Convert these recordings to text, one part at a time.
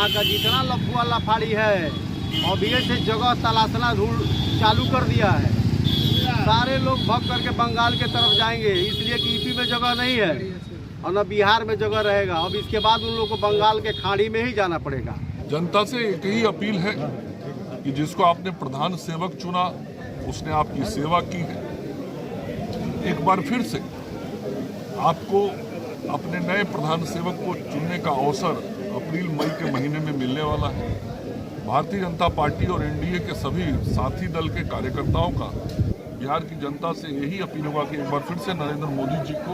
यहाँ का जितना लफुआ लफाड़ी है अभी से जगह तलाशना रूल चालू कर दिया है। सारे लोग भग करके बंगाल के तरफ जाएंगे, इसलिए कि यूपी में जगह नहीं है और न बिहार में जगह रहेगा। अब इसके बाद उन लोगों को बंगाल के खाड़ी में ही जाना पड़ेगा। जनता से एक ही अपील है कि जिसको आपने प्रधान सेवक चुना उसने आपकी सेवा की है। एक बार फिर से आपको अपने नए प्रधान सेवक को चुनने का अवसर अप्रैल मई के महीने में मिलने वाला है। भारतीय जनता पार्टी और एनडीए के सभी साथी दल के कार्यकर्ताओं का बिहार की जनता से यही अपील होगा कि एक बार फिर से नरेंद्र मोदी जी को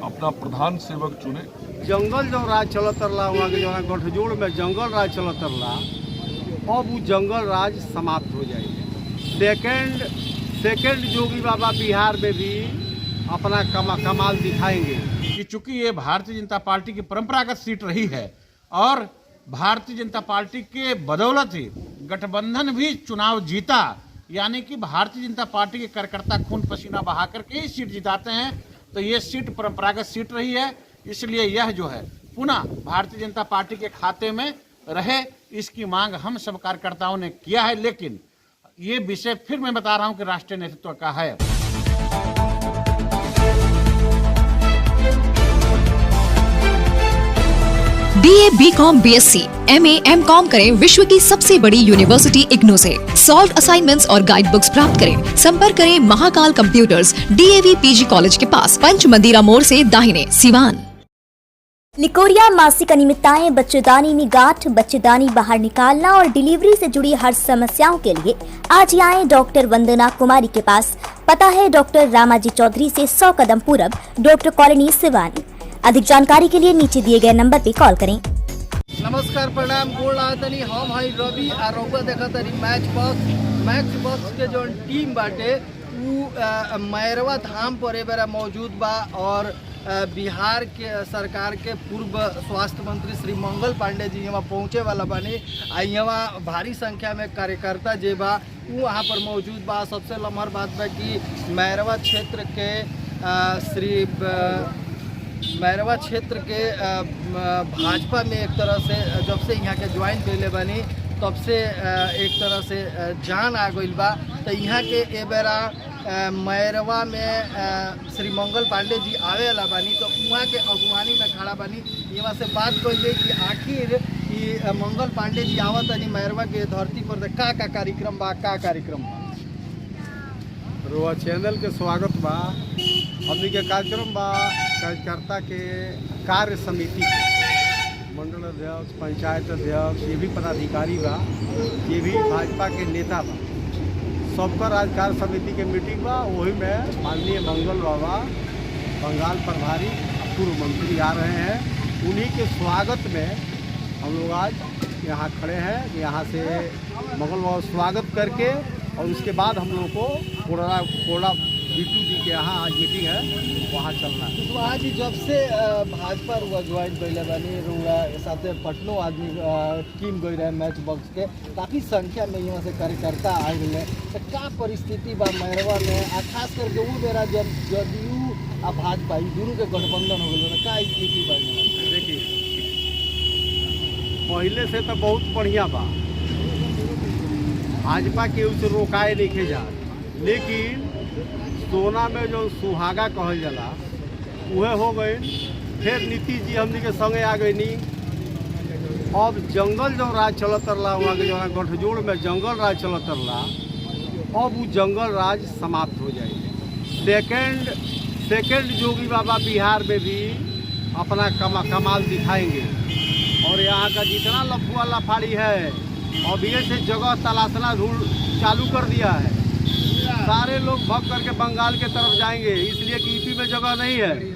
अपना प्रधान सेवक चुने। जंगल जो राज चलत रहा वहाँ के जो गठजोड़ में जंगल राज चलत रहा, अब वो जंगल राज समाप्त हो जाएगी। सेकेंड योगी बाबा बिहार में भी अपना कमाल दिखाएंगे। कि चूंकि ये भारतीय जनता पार्टी की परंपरागत सीट रही है और भारतीय जनता पार्टी के बदौलत ही गठबंधन भी चुनाव जीता, यानी कि भारतीय जनता पार्टी के कार्यकर्ता खून पसीना बहा करके ही सीट जिताते हैं, तो ये सीट परंपरागत सीट रही है। इसलिए यह जो है पुनः भारतीय जनता पार्टी के खाते में रहे, इसकी मांग हम सब कार्यकर्ताओं ने किया है। लेकिन ये विषय फिर मैं बता रहा हूं कि राष्ट्रीय नेतृत्व का है। BA, BCom, BSc, MA, MCom करें विश्व की सबसे बड़ी यूनिवर्सिटी इग्नू से। सॉल्व असाइनमेंट्स और गाइड बुक्स प्राप्त करें। संपर्क करें Mahakal computers, DAV PG college के पास, पंच मंदिरा मोड़ से दाहिने, सिवान। निकोरिया मासिक अनियमितताएं, बच्चेदानी में गांठ, बच्चेदानी बाहर निकालना और डिलीवरी से जुड़ी हर समस्याओं के लिए आज ही आए डॉक्टर वंदना कुमारी के पास। पता है डॉक्टर रामाजी चौधरी से 100 कदम पूरब, डॉक्टर कॉलोनी, सिवानी। अधिक जानकारी के लिए नीचे दिए गए नंबर पे कॉल करें। नमस्कार, प्रणाम, गोड़ लागतनी। हम हई रवि आ रउआ देखतनी मैच बॉक्स के जो टीम बाटे उ मैरवा धाम पर ए बेरा मौजूद बा और बिहार के सरकार के पूर्व स्वास्थ्य मंत्री श्री मंगल पांडे जी यहाँ पहुँचे वाला बानी। आ यहाँ भारी संख्या में कार्यकर्ता जे बा उ वहाँ पर मौजूद बा। सबसे लम्हर बात बा कि मैरवा क्षेत्र के भाजपा में एक तरह से जब से यहाँ के ज्वाइन कैले बानी तब से एक तरह से जान आ गई बा। तो यहाँ के ए बेरा मैरवा में श्री मंगल पांडे जी आवे वाला बानी, तो वहाँ के अगुवानी में खड़ा बानी। यहाँ से बात कही कि आखिर ये मंगल पांडे जी आवत तनी मैरवा के धरती पर का कार्यक्रम बा, का कार्यक्रम बा। रोआ चैनल के स्वागत बा। हमनी के कार्यक्रम बा कार्यकर्ता के कार्य समिति मंडल अध्यक्ष, पंचायत अध्यक्ष, ये भी पदाधिकारी बा, ये भी भाजपा के नेता बा, सबका आज कार्य समिति के मीटिंग बा। वही में माननीय मंगल बाबा बंगाल प्रभारी पूर्व मंत्री आ रहे हैं। उन्हीं के स्वागत में हम लोग आज यहाँ खड़े हैं। यहाँ से मंगल बाबा स्वागत करके और उसके बाद हम लोग को कोड़ा बीटू जी के यहाँ आज मीटिंग है, वहाँ चलना है। तो आज जब से भाजपा रुआ ज्वाइन कैले बानी, रुआ साथ पटनो आदमी टीम गई रहे मैच बॉक्स के, काफ़ी संख्या में यहाँ से कार्यकर्ता आ गए। तो क्या परिस्थिति बा मैरवा में, खास करके वो बेरा जब जदयू आ भाजपा दोनों के गठबंधन हो गए, क्या स्थिति बा? देखिए, पहले से तो बहुत बढ़िया बा, भाजपा के उसे रोकाए नहीं जा, लेकिन सोना में जो सुहागा कहल जाला वह हो गई। फिर नीतीश जी हमनी के संगे आ गई नी। अब जंगल जो राज चलत रहा वहाँ के जो गठजोड़ में जंगल राज चलत रहा, अब वो जंगल राज समाप्त हो जाएगी। सेकेंड योगी बाबा बिहार में भी अपना कमाल दिखाएंगे और यहाँ का जितना लफुआ लफाड़ी है अभी से जगह तलाशना रूल चालू कर दिया है। सारे लोग भग करके बंगाल के तरफ जाएंगे, इसलिए कि यूपी में जगह नहीं है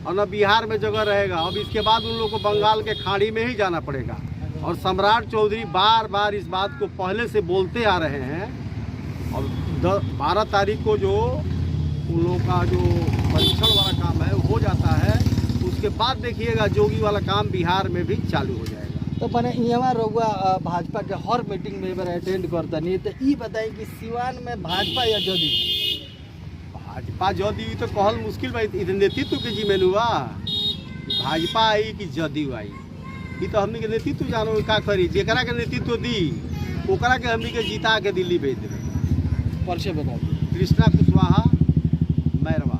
और न बिहार में जगह रहेगा। अब इसके बाद उन लोगों को बंगाल के खाड़ी में ही जाना पड़ेगा। और सम्राट चौधरी बार बार इस बात को पहले से बोलते आ रहे हैं। और 12 तारीख को जो उन लोगों का जो परीक्षण वाला काम है वो हो जाता है, उसके बाद देखिएगा जोगी वाला काम बिहार में भी चालू हो जाएगा। तो मैंने यहाँ रउआ भाजपा के हर मीटिंग में बार अटेंड करता नहीं, तो ये बताई कि सिवान में भाजपा या जदयू? भाजपा जदयू तो कहल मुश्किल भाई, नेतृत्व के जिम्मेनुआ भाजपा आई कि जदयू आई, ये तो हमनी के नेतृत्व जानो का करी, जेकरा के नेतृत्व दी ओकरा के हमनी के जीता के दिल्ली भेज देवे। परिचय बता दीजिए। कृष्णा कुशवाहा, मैरवा।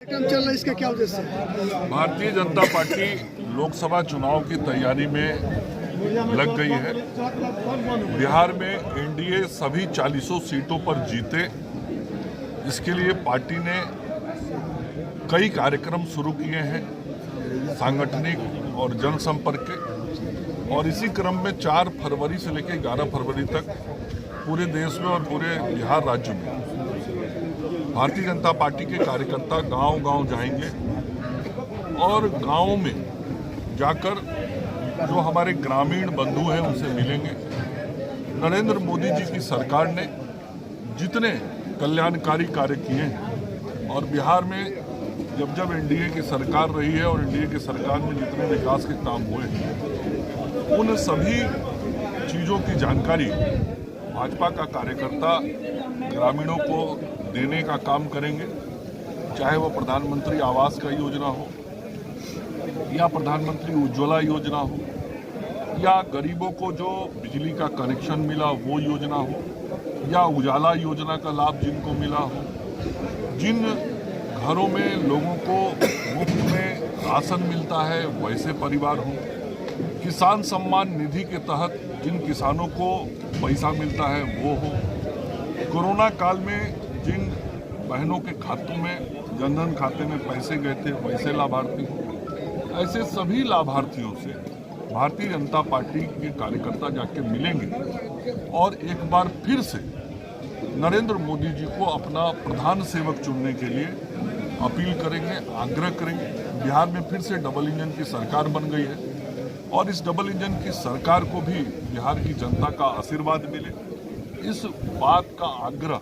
चल रहा है, इसका क्या उद्देश्य है? भारतीय जनता पार्टी लोकसभा चुनाव की तैयारी में लग गई है। बिहार में एनडीए सभी 40 सीटों पर जीते, इसके लिए पार्टी ने कई कार्यक्रम शुरू किए हैं, सांगठनिक और जनसंपर्क के, और इसी क्रम में 4 फरवरी से लेकर 11 फरवरी तक पूरे देश में और पूरे बिहार राज्य में भारतीय जनता पार्टी के कार्यकर्ता गांव-गांव जाएंगे और गांव में जाकर जो हमारे ग्रामीण बंधु हैं उनसे मिलेंगे। नरेंद्र मोदी जी की सरकार ने जितने कल्याणकारी कार्य किए हैं और बिहार में जब एनडीए की सरकार रही है और एनडीए की सरकार में जितने विकास के काम हुए हैं उन सभी चीज़ों की जानकारी भाजपा का कार्यकर्ता ग्रामीणों को देने का काम करेंगे, चाहे वो प्रधानमंत्री आवास का योजना हो या प्रधानमंत्री उज्ज्वला योजना हो या गरीबों को जो बिजली का कनेक्शन मिला वो योजना हो या उजाला योजना का लाभ जिनको मिला हो, जिन घरों में लोगों को मुफ्त में राशन मिलता है वैसे परिवार हो, किसान सम्मान निधि के तहत जिन किसानों को पैसा मिलता है वो हो, कोरोना काल में जिन बहनों के खातों में जनधन खाते में पैसे गए थे वैसे लाभार्थी हो, ऐसे सभी लाभार्थियों से भारतीय जनता पार्टी के कार्यकर्ता जाके मिलेंगे और एक बार फिर से नरेंद्र मोदी जी को अपना प्रधान सेवक चुनने के लिए अपील करेंगे, आग्रह करेंगे। बिहार में फिर से डबल इंजन की सरकार बन गई है और इस डबल इंजन की सरकार को भी बिहार की जनता का आशीर्वाद मिले, इस बात का आग्रह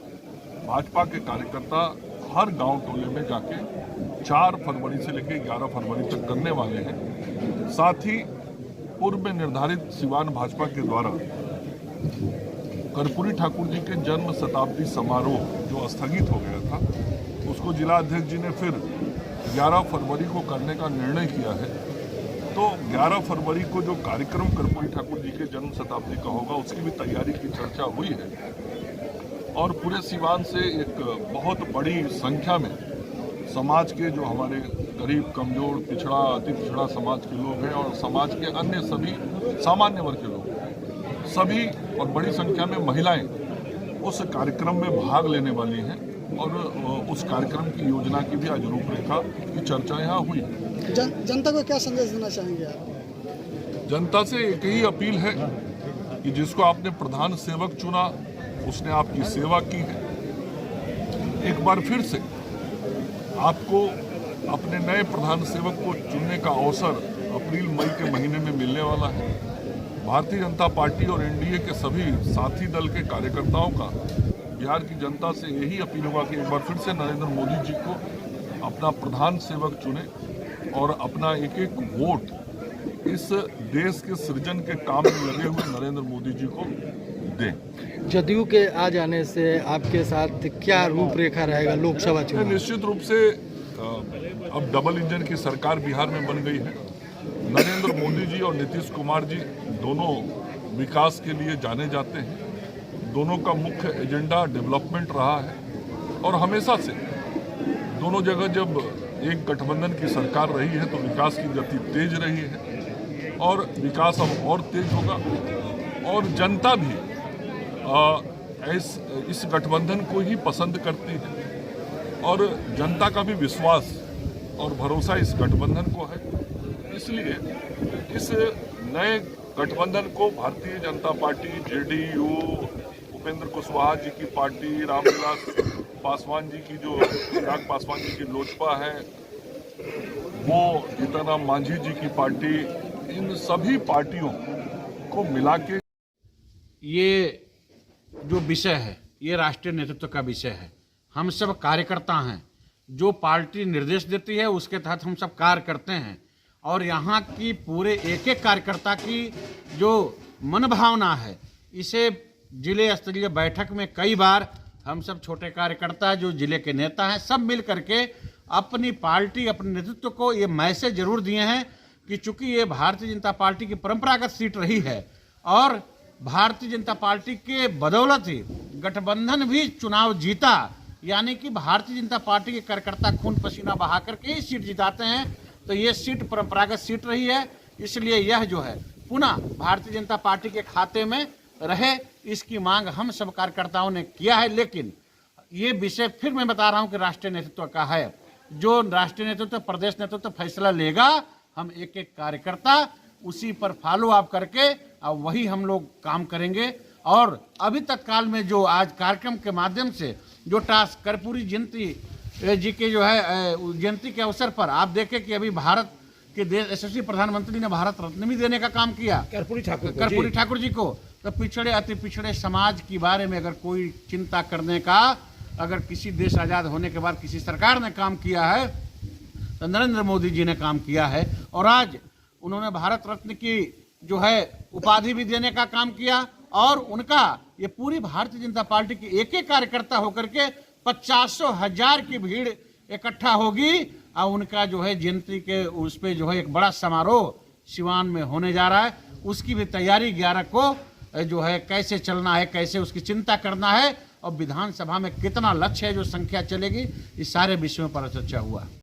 भाजपा के कार्यकर्ता हर गांव टोले में जाके 4 फरवरी से लेकर 11 फरवरी तक करने वाले हैं। साथ ही पूर्व में निर्धारित सिवान भाजपा के द्वारा कर्पूरी ठाकुर जी के जन्म शताब्दी समारोह जो स्थगित हो गया था उसको जिला अध्यक्ष जी ने फिर 11 फरवरी को करने का निर्णय किया है। तो 11 फरवरी को जो कार्यक्रम कर्पूरी ठाकुर जी के जन्म शताब्दी का होगा उसकी भी तैयारी की चर्चा हुई है और पूरे सिवान से एक बहुत बड़ी संख्या में समाज के जो हमारे गरीब, कमजोर, पिछड़ा, अति पिछड़ा समाज के लोग हैं और समाज के अन्य सभी सामान्य वर्ग के लोग, सभी और बड़ी संख्या में महिलाएं उस कार्यक्रम में भाग लेने वाली हैं और उस कार्यक्रम की योजना की भी आज रूपरेखा की चर्चा यहाँ हुई। जनता को क्या संदेश देना चाहेंगे आप? जनता से एक ही अपील है कि जिसको आपने प्रधान सेवक चुना उसने आपकी सेवा की है। एक बार फिर से आपको अपने नए प्रधान सेवक को चुनने का अवसर अप्रैल-मई के महीने में मिलने वाला है। भारतीय जनता पार्टी और एनडीए के सभी साथी दल के कार्यकर्ताओं का बिहार की जनता से यही अपील होगा कि एक बार फिर से नरेंद्र मोदी जी को अपना प्रधान सेवक चुने और अपना एक वोट इस देश के सृजन के काम में लगे हुए नरेंद्र मोदी जी को दें। जदयू के आ जाने से आपके साथ क्या रूपरेखा रहेगा लोकसभा चुनाव? निश्चित रूप से अब डबल इंजन की सरकार बिहार में बन गई है। नरेंद्र मोदी जी और नीतीश कुमार जी दोनों विकास के लिए जाने जाते हैं। दोनों का मुख्य एजेंडा डेवलपमेंट रहा है और हमेशा से दोनों जगह जब एक गठबंधन की सरकार रही है तो विकास की गति तेज रही है और विकास अब और तेज होगा और जनता भी इस गठबंधन को ही पसंद करती है और जनता का भी विश्वास और भरोसा इस गठबंधन को है। इसलिए इस नए गठबंधन को भारतीय जनता पार्टी, जेडीयू, उपेंद्र कुशवाहा जी की पार्टी, रामविलास पासवान जी की जो चिराग पासवान जी की लोजपा है, वो जीतनराम मांझी जी की पार्टी, इन सभी पार्टियों को मिला के ये जो विषय है ये राष्ट्रीय नेतृत्व का विषय है। हम सब कार्यकर्ता हैं, जो पार्टी निर्देश देती है उसके तहत हम सब कार्य करते हैं और यहाँ की पूरे एक एक कार्यकर्ता की जो मन भावना है इसे जिले स्तरीय बैठक में कई बार हम सब छोटे कार्यकर्ता जो जिले के नेता हैं सब मिल करके अपनी पार्टी, अपने नेतृत्व को ये मैसेज जरूर दिए हैं कि चूंकि ये भारतीय जनता पार्टी की परंपरागत सीट रही है और भारतीय जनता पार्टी के बदौलत ही गठबंधन भी चुनाव जीता, यानी कि भारतीय जनता पार्टी के कार्यकर्ता खून पसीना बहा करके ही सीट जिताते हैं, तो ये सीट परंपरागत सीट रही है। इसलिए यह जो है पुनः भारतीय जनता पार्टी के खाते में रहे, इसकी मांग हम सब कार्यकर्ताओं ने किया है। लेकिन ये विषय फिर मैं बता रहा हूं कि राष्ट्रीय नेतृत्व का है। जो राष्ट्रीय नेतृत्व, प्रदेश नेतृत्व फैसला लेगा, हम एक एक कार्यकर्ता उसी पर फॉलो अप करके अब वही हम लोग काम करेंगे। और अभी तत्काल में जो आज कार्यक्रम के माध्यम से जो टास्क कर्पूरी जयंती जी के जो है जयंती के अवसर पर आप देखें कि अभी भारत के देश यशस्वी प्रधानमंत्री ने भारत रत्न भी देने का काम किया कर्पूरी ठाकुर जी को। तो पिछड़े अति पिछड़े समाज के बारे में अगर कोई चिंता करने का अगर किसी देश आज़ाद होने के बाद किसी सरकार ने काम किया है तो नरेंद्र मोदी जी ने काम किया है। और आज उन्होंने भारत रत्न की जो है उपाधि भी देने का काम किया और उनका ये पूरी भारतीय जनता पार्टी की एक एक कार्यकर्ता होकर के 50,000 की भीड़ इकट्ठा होगी और उनका जो है जयंती के उस पर जो है एक बड़ा समारोह सिवान में होने जा रहा है। उसकी भी तैयारी 11 को जो है कैसे चलना है, कैसे उसकी चिंता करना है और विधानसभा में कितना लक्ष्य है, जो संख्या चलेगी, इस सारे विषयों पर चर्चा हुआ।